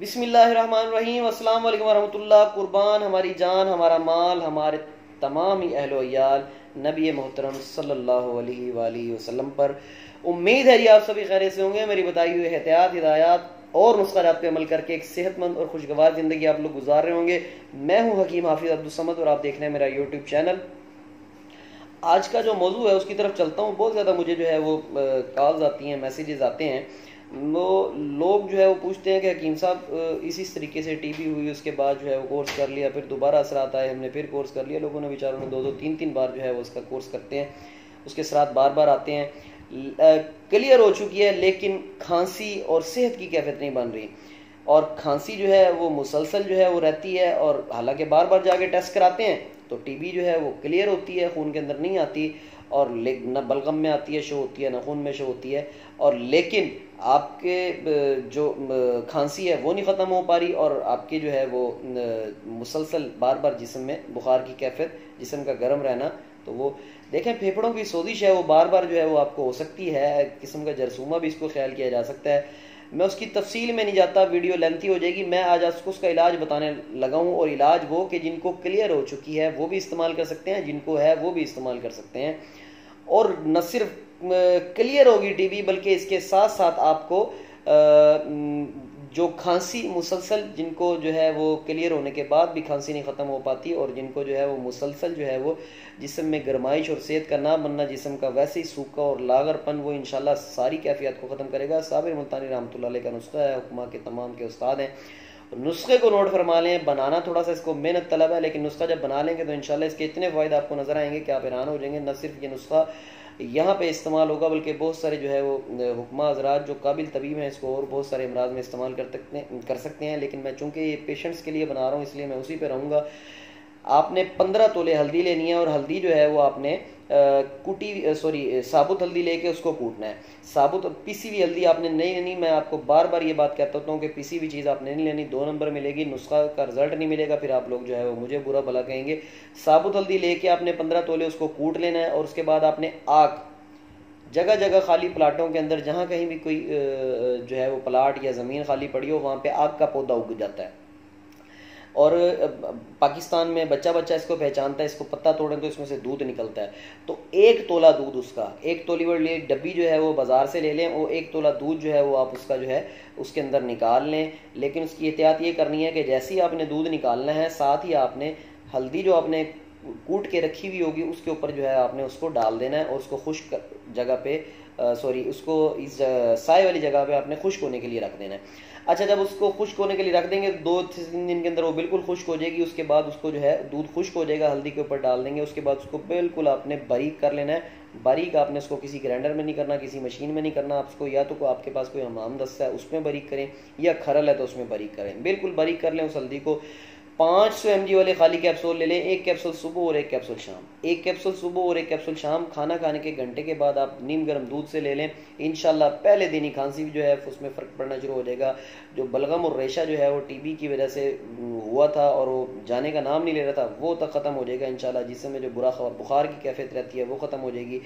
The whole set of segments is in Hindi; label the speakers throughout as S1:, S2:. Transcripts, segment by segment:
S1: बिस्मिल्लाहिर्रहमानिर्रहीम अस्सलाम वालेकुम वरहमतुल्लाह। कुर्बान हमारी जान, हमारा माल, हमारे तमाम ही अहलो अयाल नबी मोहतरम सल्लल्लाहु अलैहि वसल्लम पर। उम्मीद है जी आप सभी खैर से होंगे। मेरी बताई हुई एहतियात, हिदायत और नुस्खात पे अमल करके एक सेहतमंद और खुशगवार ज़िंदगी आप लोग गुजार रहे होंगे। मैं हूँ हकीम हाफिज अब्दुल और आप देख रहे हैं मेरा यूट्यूब चैनल। आज का जो मौजू है उसकी तरफ चलता हूँ। बहुत ज़्यादा मुझे जो है वो कॉल्स आती हैं, मैसेजेस आते हैं। वो लोग जो है वो पूछते हैं कि हकीम साहब इसी तरीके से टीबी हुई, उसके बाद जो है वो कोर्स कर लिया, फिर दोबारा असरात आए, हमने फिर कोर्स कर लिया। लोगों ने बेचारों ने 2-2 3-3 बार जो है वो उसका कोर्स करते हैं, उसके असरात बार बार आते हैं। क्लियर हो चुकी है लेकिन खांसी और सेहत की कैफियत नहीं बन रही, और खांसी जो है वो मुसलसल जो है वो रहती है। और हालांकि बार बार जाके टेस्ट कराते हैं तो टीबी जो है वो क्लियर होती है, खून के अंदर नहीं आती, और न बलगम में आती है शो होती है, न खून में शो होती है। और लेकिन आपके जो खांसी है वो नहीं ख़त्म हो पा रही, और आपके जो है वो मुसलसल बार बार जिस्म में बुखार की कैफियत, जिस्म का गर्म रहना। तो वो देखें, फेफड़ों की सोजिश है वो बार बार जो है वो आपको हो सकती है, किस्म का जरसूमा भी इसको ख्याल किया जा सकता है। मैं उसकी तफसील में नहीं जाता, वीडियो लेंथी हो जाएगी। मैं आज आपको उसका इलाज बताने लगा हूँ, और इलाज वो कि जिनको क्लियर हो चुकी है वो भी इस्तेमाल कर सकते हैं, जिनको है वो भी इस्तेमाल कर सकते हैं। और न सिर्फ क्लियर होगी टीबी, बल्कि इसके साथ साथ आपको जो खांसी मुसलसल, जिनको जो है वो क्लियर होने के बाद भी खांसी नहीं ख़त्म हो पाती, और जिनको जो है वो मुसलसल जो है वो जिस्म में गरमाइश और सेहत का ना बनना, जिस्म का वैसे ही सूखा और लागरपन, वो इंशाल्लाह सारी कैफियत को ख़त्म करेगा। साबिर मुल्तानी रहमतुल्लाह अलैह का नुस्खा है, हुक्मा के तमाम के उस्ताद हैं। नुस्खे को नोट फरमा लें। बनाना थोड़ा सा इसको मेहनत तलब है, लेकिन नुस्खा जब बना लेंगे तो इंशाल्लाह इसके इतने फ़ायदे आपको नजर आएंगे कि आप हैरान हो जाएंगे। न सिर्फ ये नुस्खा यहाँ पे इस्तेमाल होगा, बल्कि बहुत सारे जो है वो हुक्मा हज़रात जो काबिल तबीब हैं इसको और बहुत सारे अमराज में इस्तेमाल कर सकते हैं। लेकिन मैं चूँकि ये पेशेंट्स के लिए बना रहा हूँ इसलिए मैं उसी पे रहूँगा। आपने 15 तोले हल्दी लेनी है, और हल्दी जो है वो आपने साबुत हल्दी लेके उसको कूटना है। साबुत पीसी हुई हल्दी आपने नहीं लेनी। मैं आपको बार बार ये बात कहता हूँ कि पीसी हुई चीज़ आपने नहीं लेनी, 2 नंबर मिलेगी, नुस्खा का रिजल्ट नहीं मिलेगा, फिर आप लोग जो है वो मुझे बुरा भला कहेंगे। साबुत हल्दी लेके आपने 15 तोले उसको कूट लेना है, और उसके बाद आपने आग जगह जगह खाली प्लाटों के अंदर, जहाँ कहीं भी कोई जो है वो प्लाट या ज़मीन खाली पड़ी हो, वहाँ पे आग का पौधा उग जाता है। और पाकिस्तान में बच्चा बच्चा इसको पहचानता है, इसको पत्ता तोड़ें तो इसमें से दूध निकलता है। तो 1 तोला दूध, उसका 1 तोली वाली एक डब्बी जो है वो बाज़ार से ले लें, वो 1 तोला दूध जो है वो आप उसका जो है उसके अंदर निकाल लें। लेकिन उसकी एहतियात ये करनी है कि जैसे ही आपने दूध निकालना है, साथ ही आपने हल्दी जो आपने कूट के रखी हुई होगी उसके ऊपर जो है आपने उसको डाल देना है, और उसको खुश्क जगह पे उसको इस साए वाली जगह पे आपने खुश्क होने के लिए रख देना है। अच्छा, जब उसको खुश्क होने के लिए रख देंगे 2-3 दिन के अंदर वो बिल्कुल खुश्क हो जाएगी। उसके बाद उसको जो है दूध खुश्क हो जाएगा, हल्दी के ऊपर डाल देंगे। उसके बाद उसको बिल्कुल आपने बारीक कर लेना है। बारीक आपने उसको किसी ग्राइंडर में नहीं करना, किसी मशीन में नहीं करना। आपको या तो आपके पास कोई हमाम दस्ता है उसमें बारीक करें, या खरल है तो उसमें बारीक करें। बिल्कुल बारीक कर लें उस हल्दी को। 500 mg वाले खाली कैप्सूल ले लें, 1 कैप्सूल सुबह और 1 कैप्सूल शाम। 1 कैप्सूल सुबह और 1 कैप्सूल शाम। खाना खाने के घंटे के बाद आप नीम गर्म दूध से ले लें। इंशाल्लाह पहले दिन ही खांसी जो है उसमें फ़र्क पड़ना शुरू हो जाएगा। जो बलगम और रेशा जो है वो टीबी की वजह से हुआ था और वो जाने का नाम नहीं ले रहा था, वो तक ख़त्म हो जाएगा इंशाल्लाह। जिसमें जो बुखार की कैफियत रहती है वो ख़त्म हो जाएगी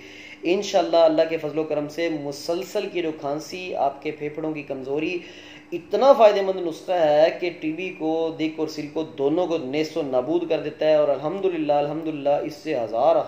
S1: इंशाल्लाह। अल्लाह के फजलो करम से मुसलसल की जो खांसी, आपके फेफड़ों की कमज़ोरी, इतना फ़ायदेमंद नुस्खा है कि टीबी को, दिक और सिल को, दोनों को नेस्तो नाबूद कर देता है। और अल्हम्दुलिल्लाह इससे हज़ार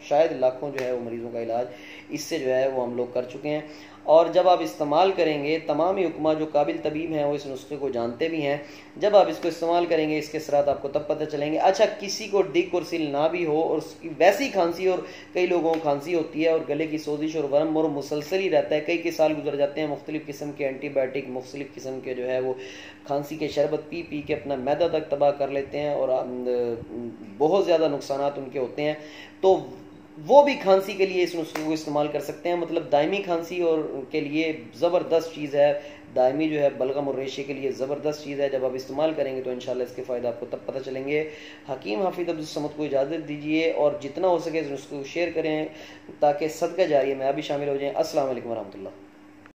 S1: शायद लाखों जो है वो मरीज़ों का इलाज इससे जो है वो हम लोग कर चुके हैं। और जब आप इस्तेमाल करेंगे, तमाम ही हुक्मा जो काबिल तबीब हैं वो इस नुस्खे को जानते भी हैं, जब आप इसको इस्तेमाल करेंगे इसके असरात आपको तब पता चलेंगे। अच्छा, किसी को दिक और सिल ना भी हो और वैसी खांसी, और कई लोगों को खांसी होती है और गले की सोजिश और वरम और मुसलसल ही रहता है, कई साल गुजर जाते हैं, मुख्तलिफ किस्म के एंटीबायोटिक, मुख्तलिफ किस्म के जो है वो खांसी के शरबत पी पी के अपना मैदा तक तबाह कर लेते हैं, और बहुत ज़्यादा नुकसानात उनके होते हैं। तो वो भी खांसी के लिए इस नुस्खे को इस्तेमाल कर सकते हैं। मतलब दायमी खांसी और के लिए ज़बरदस्त चीज़ है। दायमी जो है बलगम और रेशे के लिए ज़बरदस्त चीज़ है। जब आप इस्तेमाल करेंगे तो इंशाल्लाह इसके फ़ायदे आपको तब पता चलेंगे। हकीम हाफिज अब्दुल को इजाज़त दीजिए, और जितना हो सके इस नुस्खे को शेयर करें ताकि सदका जारी में आप भी शामिल हो जाएँ। अस्सलाम वालेकुम वरहमतुल्लाह।